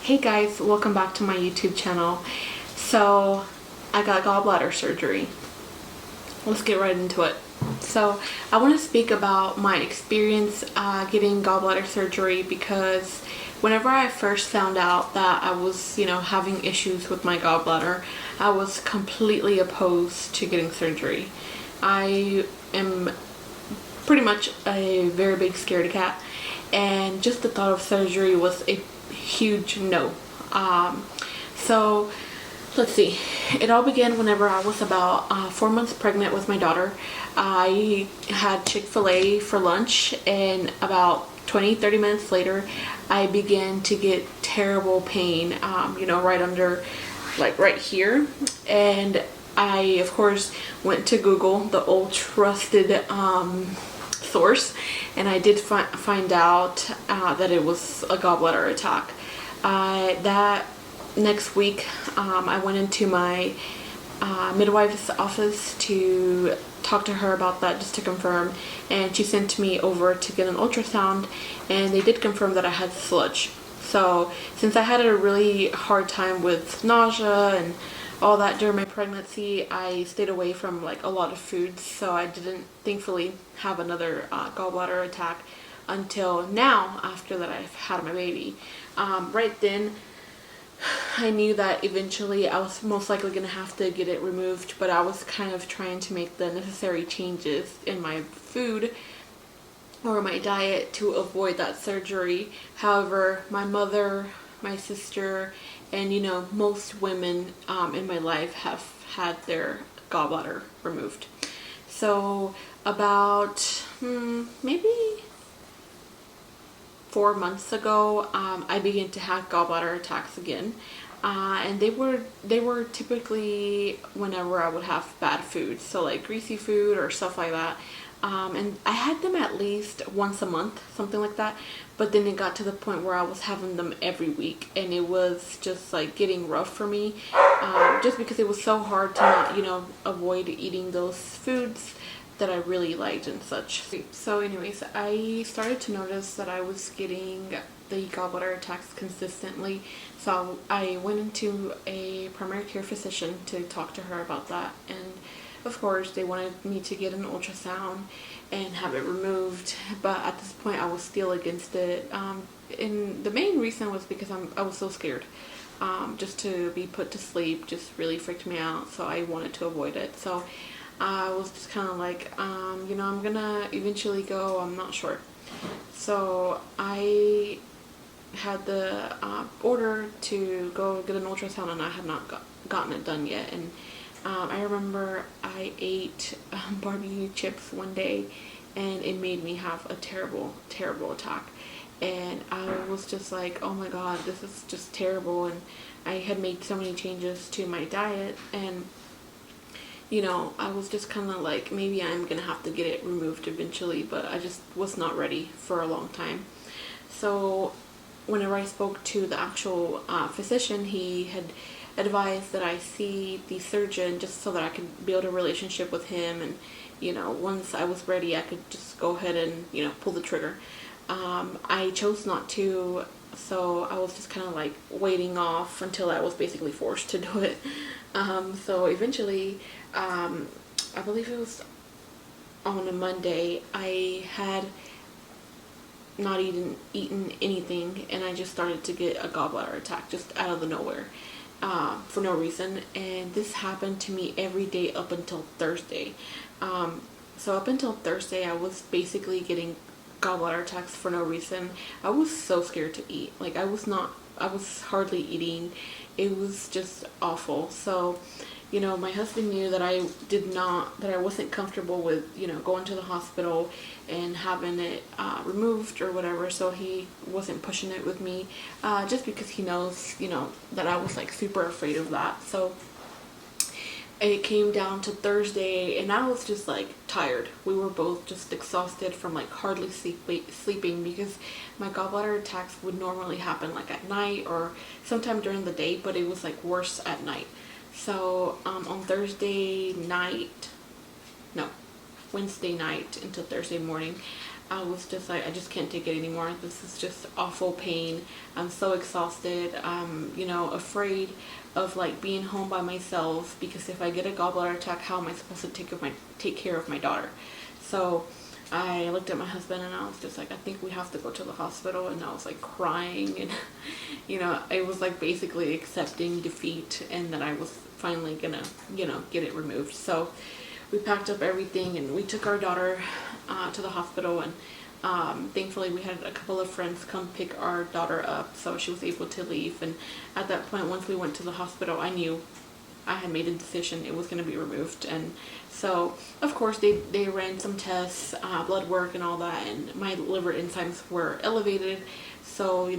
Hey guys, welcome back to my YouTube channel. So I got gallbladder surgery. Let's get right into it. So I want to speak about my experience getting gallbladder surgery, because whenever I first found out that I was, having issues with my gallbladder, I was completely opposed to getting surgery. I am pretty much a very big scaredy cat, and just the thought of surgery was a huge no. So let's see, it all began whenever I was about 4 months pregnant with my daughter. I had Chick-fil-A for lunch, and about 20-30 minutes later I began to get terrible pain, right under, like right here. And I of course went to Google, the old trusted source, and I did find out that it was a gallbladder attack. That next week I went into my midwife's office to talk to her about that, just to confirm, and she sent me over to get an ultrasound, and they did confirm that I had sludge. So since I had a really hard time with nausea and all that during my pregnancy, I stayed away from like a lot of foods, so I didn't thankfully have another gallbladder attack until now, after that I've had my baby. Right then I knew that eventually I was most likely going to have to get it removed, but I was kind of trying to make the necessary changes in my food or my diet to avoid that surgery. However, my mother, my sister, and most women in my life have had their gallbladder removed. So about maybe 4 months ago, I began to have gallbladder attacks again, and they were typically whenever I would have bad food, so like greasy food or stuff like that. And I had them at least once a month, something like that. But then it got to the point where I was having them every week, and it was just like getting rough for me, just because it was so hard to not, avoid eating those foods that I really liked and such. So anyways, I started to notice that I was getting the gallbladder attacks consistently. So I went into a primary care physician to talk to her about that, and of course they wanted me to get an ultrasound and have it removed, but at this point I was still against it. And the main reason was because I was so scared. Just to be put to sleep just really freaked me out, so I wanted to avoid it. So I was just kind of like, I'm gonna eventually go, I'm not sure. So I had the order to go get an ultrasound, and I had not gotten it done yet. And I remember I ate barbecue chips one day, and it made me have a terrible attack. And I was just like, oh my god, this is just terrible. And I had made so many changes to my diet, and I was just kind of like, maybe I'm gonna have to get it removed eventually, but I just was not ready for a long time. So whenever I spoke to the actual physician, he had advised that I see the surgeon just so that I could build a relationship with him, and once I was ready I could just go ahead and pull the trigger. I chose not to, so I was just kind of like waiting off until I was basically forced to do it. So eventually, I believe it was on a Monday, I had not eaten anything, and I just started to get a gallbladder attack just out of the nowhere, for no reason. And this happened to me every day up until Thursday. So up until Thursday I was basically getting gallbladder attacks for no reason. I was so scared to eat. Like I was hardly eating. It was just awful. So my husband knew that I wasn't comfortable with going to the hospital and having it removed or whatever, so he wasn't pushing it with me, just because he knows that I was like super afraid of that. So it came down to Thursday, and I was just like tired. We were both just exhausted from like hardly sleeping, because my gallbladder attacks would normally happen like at night or sometime during the day, but it was like worse at night. So on Wednesday night until Thursday morning, I was just like, I just can't take it anymore. This is just awful pain. I'm so exhausted. I'm, afraid of like being home by myself, because if I get a gallbladder attack, how am I supposed to take care of my daughter? So I looked at my husband and I was just like, I think we have to go to the hospital. And I was like crying, and it was like basically accepting defeat, and that I was finally gonna get it removed. So we packed up everything and we took our daughter to the hospital, and thankfully we had a couple of friends come pick our daughter up, so she was able to leave. And at that point, once we went to the hospital, I knew I had made a decision, it was going to be removed. And so of course they ran some tests, blood work and all that, and my liver enzymes were elevated. So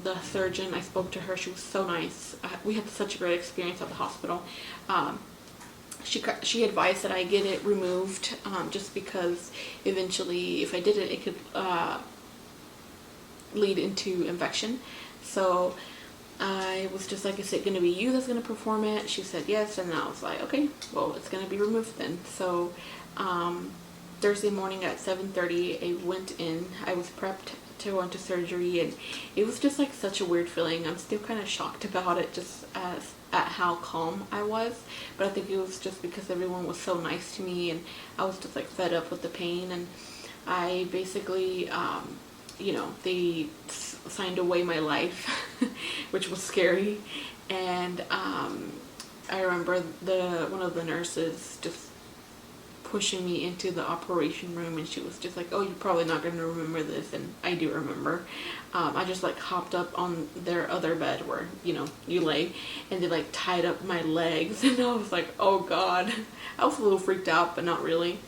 the surgeon, I spoke to her, she was so nice. We had such a great experience at the hospital. She advised that I get it removed, just because eventually if I did it, it could lead into infection. So I was just like, is it going to be you that's going to perform it? She said yes, and I was like, okay, well, it's going to be removed then. So Thursday morning at 7:30, I went in. I was prepped to go into surgery, and it was just like such a weird feeling. I'm still kind of shocked about it, just at how calm I was. But I think it was just because everyone was so nice to me, and I was just like fed up with the pain. And I basically, they signed away my life, which was scary. And I remember one of the nurses just pushing me into the operation room, and she was just like, oh, you're probably not going to remember this. And I do remember. I just like hopped up on their other bed where you lay, and they like tied up my legs, and I was like, oh god. I was a little freaked out, but not really.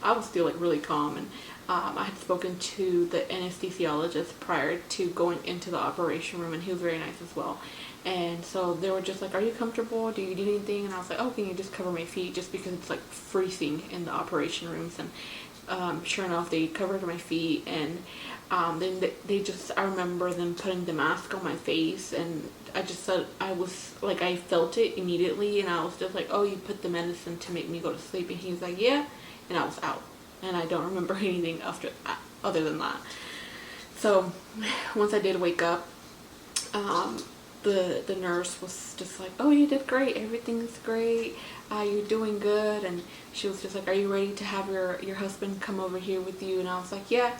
I was still like really calm. And I had spoken to the anesthesiologist prior to going into the operation room, and he was very nice as well. And so they were just like, are you comfortable? Do you need anything? And I was like, oh, can you just cover my feet? Just because it's like freezing in the operation rooms. And sure enough, they covered my feet. And then I remember them putting the mask on my face. And I just said, I felt it immediately. And I was just like, oh, you put the medicine to make me go to sleep? And he was like, yeah. And I was out. And I don't remember anything other than that. So once I did wake up, the nurse was just like, oh, you did great, everything's great, you're doing good. And she was just like, are you ready to have your husband come over here with you? And I was like, yeah.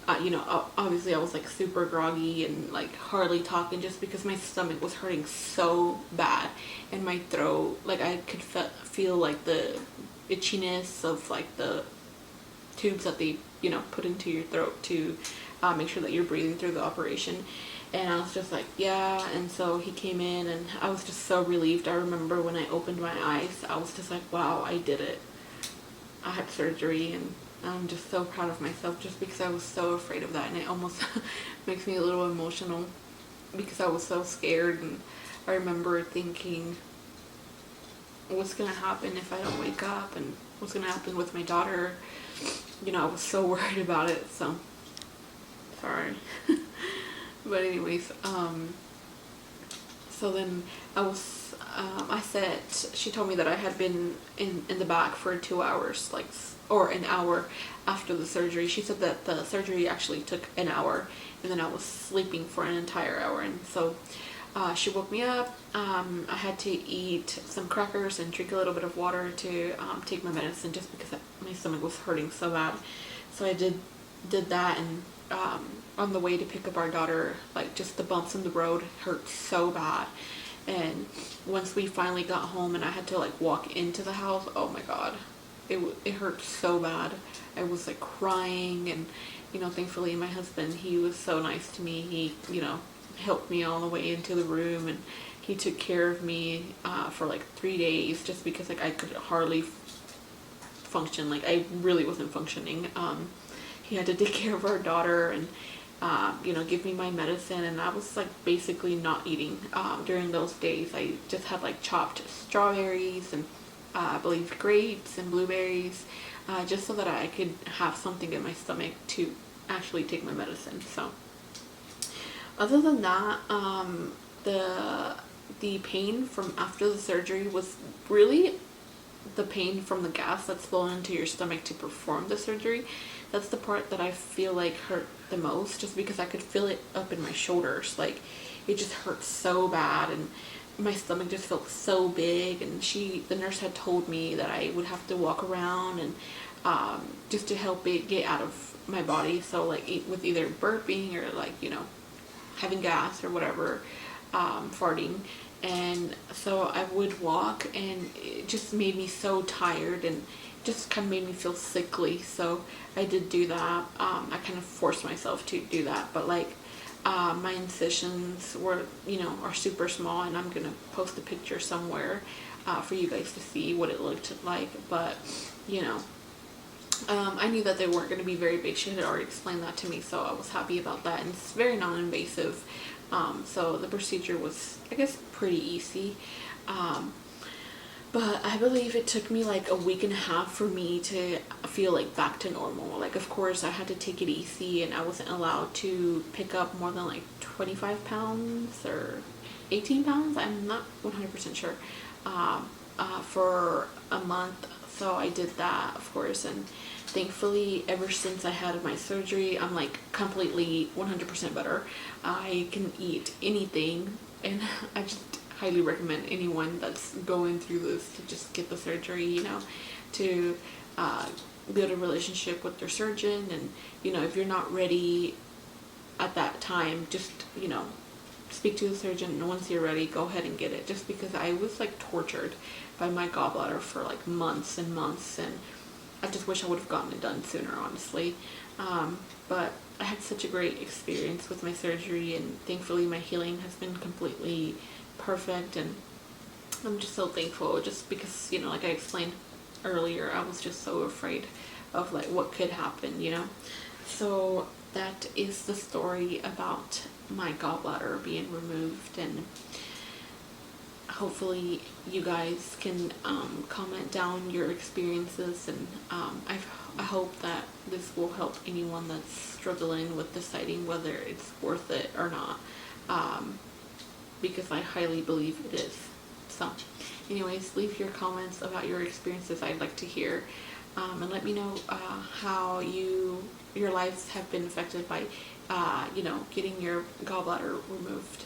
Obviously I was like super groggy and like hardly talking, just because my stomach was hurting so bad, and my throat, like I could feel like the itchiness of like the tubes that they put into your throat to make sure that you're breathing through the operation. And I was just like, yeah. And so he came in, and I was just so relieved. I remember when I opened my eyes, I was just like, wow, I did it. I had surgery, and I'm just so proud of myself, just because I was so afraid of that. And it almost makes me a little emotional, because I was so scared. And I remember thinking, what's going to happen if I don't wake up? And what's going to happen with my daughter? I was so worried about it. So, sorry. But anyways, so then I said, she told me that I had been in the back for 2 hours, or an hour after the surgery. She said that the surgery actually took an hour, and then I was sleeping for an entire hour. And so she woke me up. I had to eat some crackers and drink a little bit of water to take my medicine, just because my stomach was hurting so bad. So I did that, and on the way to pick up our daughter, like just the bumps in the road hurt so bad. And once we finally got home and I had to like walk into the house, oh my god, it hurt so bad. I was like crying. And thankfully my husband, he was so nice to me. He helped me all the way into the room, and he took care of me for like 3 days, just because like I could hardly function. Like I really wasn't functioning. He had to take care of our daughter, and give me my medicine. And I was like basically not eating during those days. I just had like chopped strawberries and I believe grapes and blueberries, just so that I could have something in my stomach to actually take my medicine. So other than that, the pain from after the surgery was really the pain from the gas that's blown into your stomach to perform the surgery. that's the part that I feel like hurt the most, just because I could feel it up in my shoulders. Like, it just hurt so bad, and my stomach just felt so big. And the nurse had told me that I would have to walk around, and just to help it get out of my body. So like with either burping or like, having gas or whatever, farting. And so I would walk, and it just made me so tired, and just kind of made me feel sickly. So I did do that. I kind of forced myself to do that, but like, my incisions are super small, and I'm gonna post a picture somewhere for you guys to see what it looked like. But I knew that they weren't going to be very big. She had already explained that to me, so I was happy about that. And it's very non-invasive, so the procedure was, I guess, pretty easy. But I believe it took me like a week and a half for me to feel like back to normal. Like, of course, I had to take it easy, and I wasn't allowed to pick up more than like 25 pounds or 18 pounds. I'm not 100% sure, for a month. So I did that, of course, and thankfully, ever since I had my surgery, I'm like completely 100% better. I can eat anything, and I just highly recommend anyone that's going through this to just get the surgery, to build a relationship with their surgeon. And, if you're not ready at that time, just, speak to the surgeon, and once you're ready, go ahead and get it. Just because I was like tortured by my gallbladder for like months and months, and I just wish I would have gotten it done sooner, honestly. But I had such a great experience with my surgery, and thankfully my healing has been completely perfect, and I'm just so thankful, just because, like I explained earlier, I was just so afraid of like what could happen, So that is the story about my gallbladder being removed, and hopefully you guys can comment down your experiences, and I hope that this will help anyone that's struggling with deciding whether it's worth it or not, because I highly believe it is. So anyways, leave your comments about your experiences. I'd like to hear, and let me know how your lives have been affected by getting your gallbladder removed.